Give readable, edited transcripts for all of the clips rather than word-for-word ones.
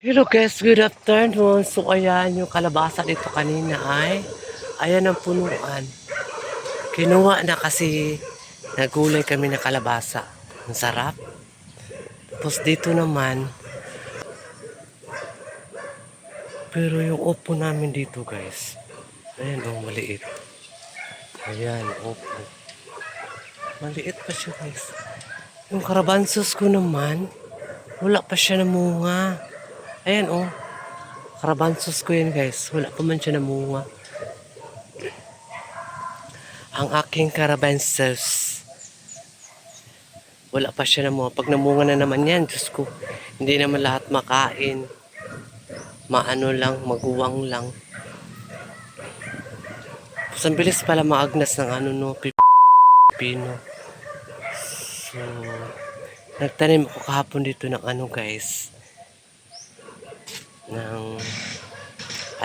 Hello guys, good afternoon. So ayan, yung kalabasa dito kanina ay ayan ang punuan. Kinuha na kasi nagulay kami na kalabasa. Ang sarap. Tapos dito naman, pero yung upo namin dito guys, ayan oh, maliit. Ayan, upo. Maliit pa siya guys. Yung karabansos ko naman, wala pa siya namunga. Ayan oh, karabansos ko yan guys, wala pa man siya namunga. Ang aking karabansos, wala pa siya namunga. Pag namunga na naman yan, Diyos ko, hindi naman lahat makain. Maano lang, maguwang lang. Tapos ang bilis pala maagnas ng ano no, pipino. So, nagtanim ako kahapon dito ng ano guys, ng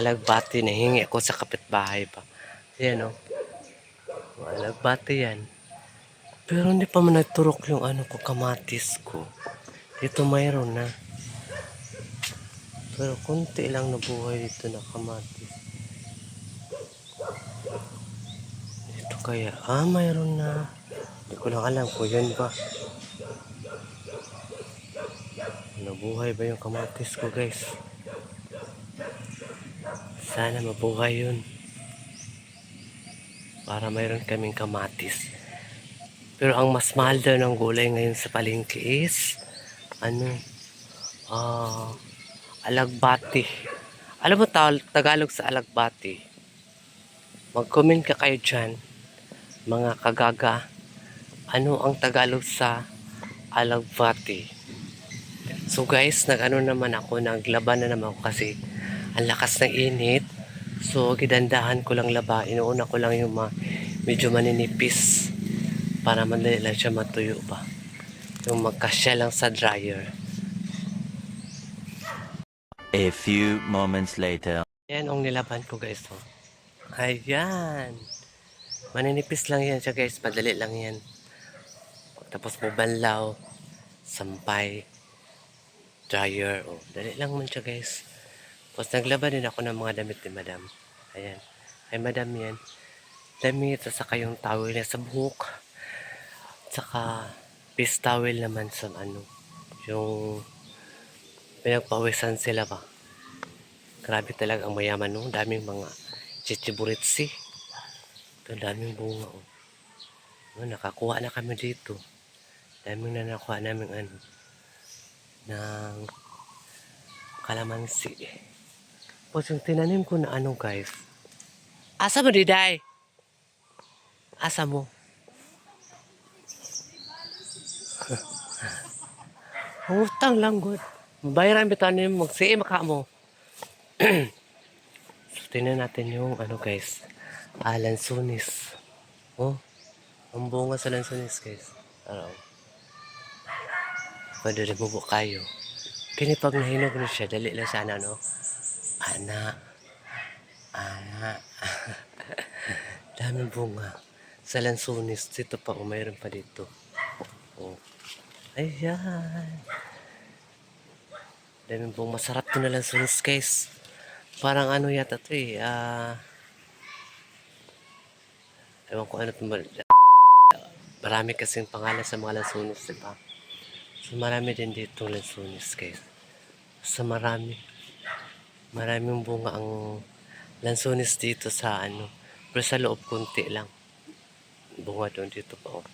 alagbati na hingi ako sa kapitbahay pa. Ayan o, alagbati yan. Pero hindi pa man nagturok yung ano ko, kamatis ko. Dito mayroon na. Pero konti lang nabuhay dito na kamatis. Dito kaya, mayroon na. Hindi ko lang alam kung yun ba. Nabuhay ba yung kamatis ko guys? Sana mabuhay yun. Para mayroon kaming kamatis. Pero ang mas mahal daw ng gulay ngayon sa palengke is ano, alagbati. Alam mo Tagalog sa alagbati? Mag-comment ka kayo dyan, mga kagaga. Ano ang Tagalog sa alagbati? So guys, nag-ano naman ako, naglaban na naman ako kasi ang lakas ng init. So gidandahan ko lang laba, inuuna ko lang yung medyo maninipis para madali lang siya matuyo pa. Yung magkasya lang sa dryer. A few moments later. Yan ang nilaban ko guys. Oh. Ayan. Maninipis lang yan siya guys, madali lang yan. Tapos mo banlaw, sampay, dryer. Oh, dali lang man siya guys. Tapos naglaban din ako ng mga damit ni madam. Ayan. Ay madam yan. Damit, saka yung towel niya sa buhok. Saka face towel naman sa ano. Yung pinagpawisan sila ba. Grabe talaga ang mayaman no. Daming mga chichiburitsi. Ito daming bunga oh. No, nakakuha na kami dito. Daming na nakuha namin ano. Ng kalamansi. Tapos yung tinanim ko na ano guys. Asa mo diday? Asa mo? Hutang lang good. Bayaran bitanin mo. Magsiim ka mo. So, tingnan natin yung ano guys. Lansunis. Oh. Ang bunga sa lansunis guys. Araw. Pwede rin bubo kayo. Kini pag nahinog na siya, dali lang sana no. Ana. Ana. Daming bunga. Sa lansunis. Dito pa, mayroon pa dito. Oh. Ayan. Daming bunga. Masarap to na lansunis guys. Parang ano yata to eh. Ewan ko ano to. Marami kasing pangalan sa mga lansunis, diba? So marami din dito lansunis guys. So maraming bunga ang lansunis dito sa ano. Pero sa loob konti lang. Bunga doon dito pa oh.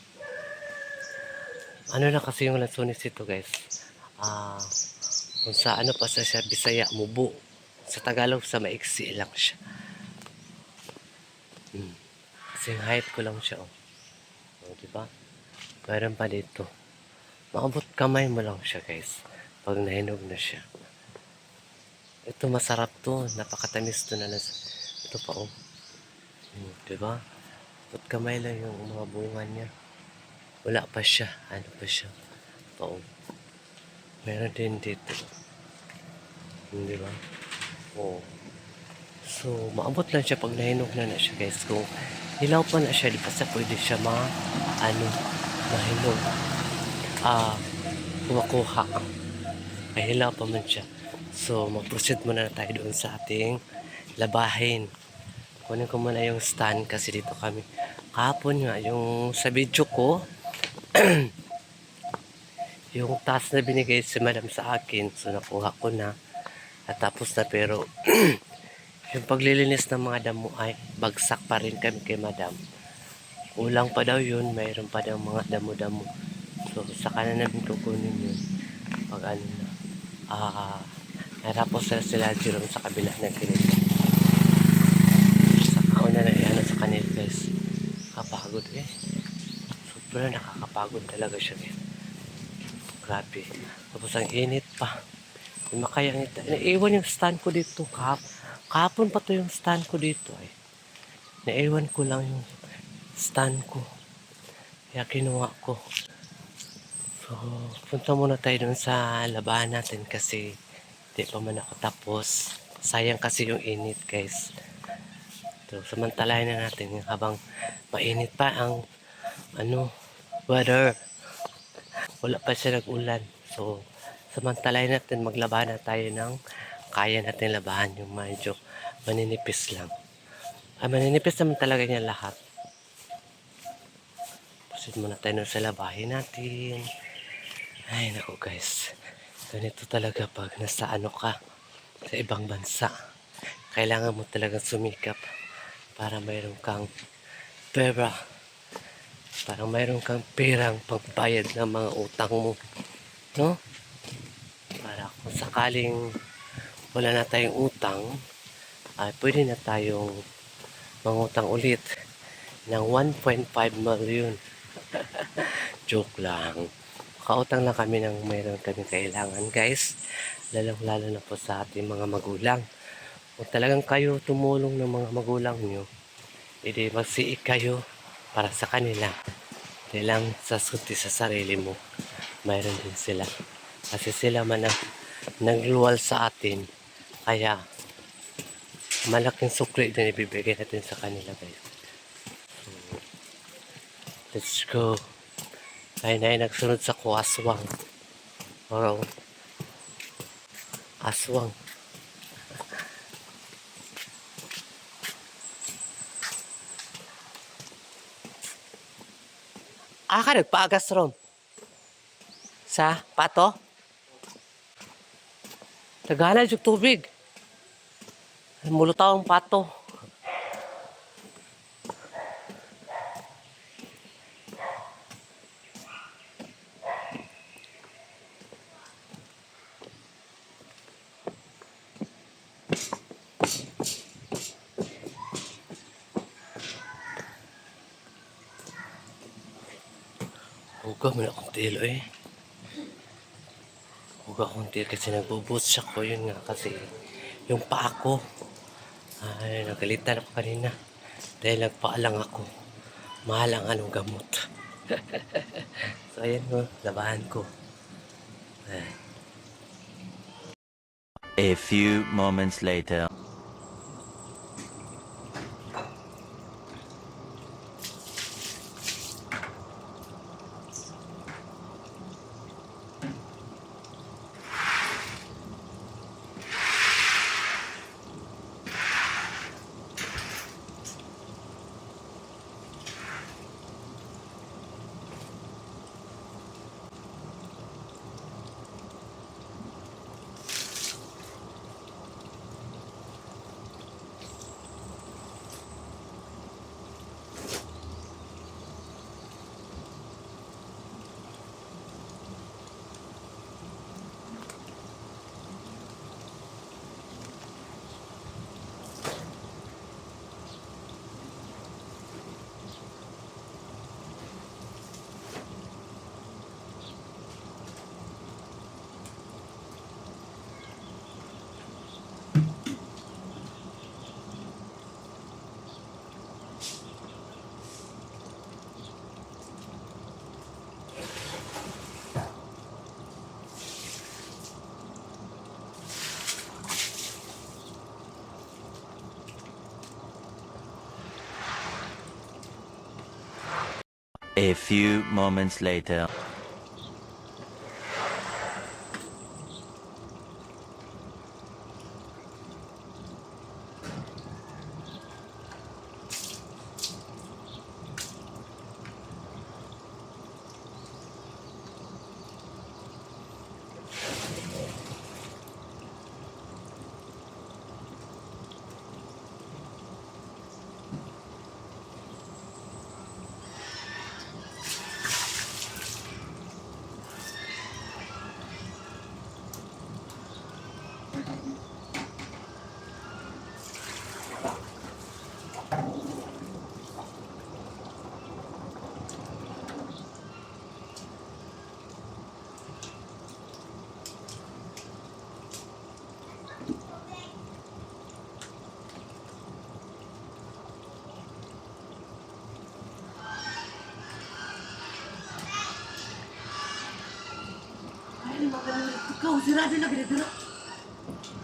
Ano na kasi yung lansunis dito guys. Kung sa ano pa sa siya, Bisaya, mubo. Sa Tagalog, sa maiksi lang siya. Kasi height ko lang siya, oh. O, diba? Mayroon pa dito. Maabot kamay mo lang siya, guys. Pag nahinog na siya. Ito, masarap to. Napakatamis to na. Ito pa, oh. Diba? Abot kamay lang yung mga bunga niya. Wala pa siya. Ano pa siya? Pa, oh. Meron din dito. Diba? Oh. So, maabot lang siya pag nahinog na siya guys. Kung hilaw pa na siya, di pa sa pwede siya mahinog. Kumakuha. Ay, hilaw pa man siya. So, mag-proceed muna na tayo doon sa ating labahin. Kunin ko muna yung stand kasi dito kami. Kahapon nga, yung sa video ko, yung task na binigay si madam sa akin, so nakuha ko na. At tapos na pero, yung paglilinis ng mga damo ay bagsak pa rin kami kay madam. Kulang pa daw yun, mayroon pa daw mga damo-damo. So, saka na namin kukunin yun. Pag ano na. Natapos na sila Jerome sa kabila ng kinito. Saka ko na ano sa kanila guys. Kapagod eh. Super nakakapagod talaga siya eh. Grabe. Tapos ang init pa. Kung makaya naiwan yung stand ko dito. Kahapon pa to yung stand ko dito eh. Naiwan ko lang yung stand ko. Kaya kinuha ko. So, punta muna tayo dun sa labahan natin kasi di pa man ako tapos. Sayang kasi yung init guys. So, samantalahin na natin habang mainit pa ang weather. Wala pa siya nag-ulan. So, samantalahin natin maglabahan na tayo ng kaya natin labahan yung medyo maninipis lang. Maninipis naman talaga niya lahat. Proceed muna tayo sa labahin natin. Ay, naku guys. Ganito talaga pag nasa ka sa ibang bansa. Kailangan mo talagang sumikap para mayroon kang pera. Para mayroon kang perang pagbayad ng mga utang mo. No? Para kung sakaling wala na tayong utang, ay pwede na tayong mangutang ulit ng 1.5 million. Joke lang. Kautang lang kami ng mayroon kami kailangan guys. Lalo na po sa ating mga magulang. Kung talagang kayo tumulong ng mga magulang nyo, edi magsiik kayo para sa kanila. Hindi lang sasunti sa sarili mo. Mayroon din sila. Kasi sila man ang nagluwal sa atin. Kaya malaking sukli din ibibigay natin sa kanila guys. So, let's go. Ay na nagsunod sa ko aswang. Wow. Aswang. Ka nagpaagas rom. Sa pato? Tagala yung tubig. Mulutaw ang pato. Huwag mo na akong tilo eh. Huwag akong tilo kasi nagbubot siya ko. Yun nga kasi yung paa ko. Ay, nagalitan ako kanina. Dahil nagpaalang ako. Mahal ang anong gamot. So ayan mo, labahan ko. Ay. A few moments later. A few moments later. Ikaw, sirado na ginadala.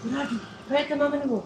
Sirado. Kaya tamaman mo.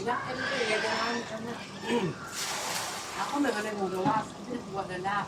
Kailangan ko yung ganahan ka na. Ako may ganun yung gawa. Sabi na buwan na lang.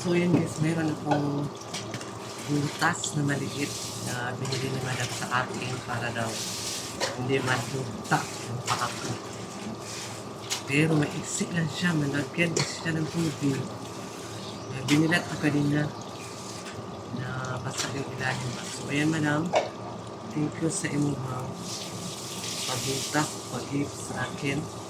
So yun guys, meron akong butas na maliit na binili ni madam sa akin para daw hindi matugta ang paa ko. Pero maiksi lang siya, malagyan kasi siya ng tubig. Binilat ko kanina na basta yung ilalim. So ayan madam, thank you sa imong pagbutak, pag-gift sa akin.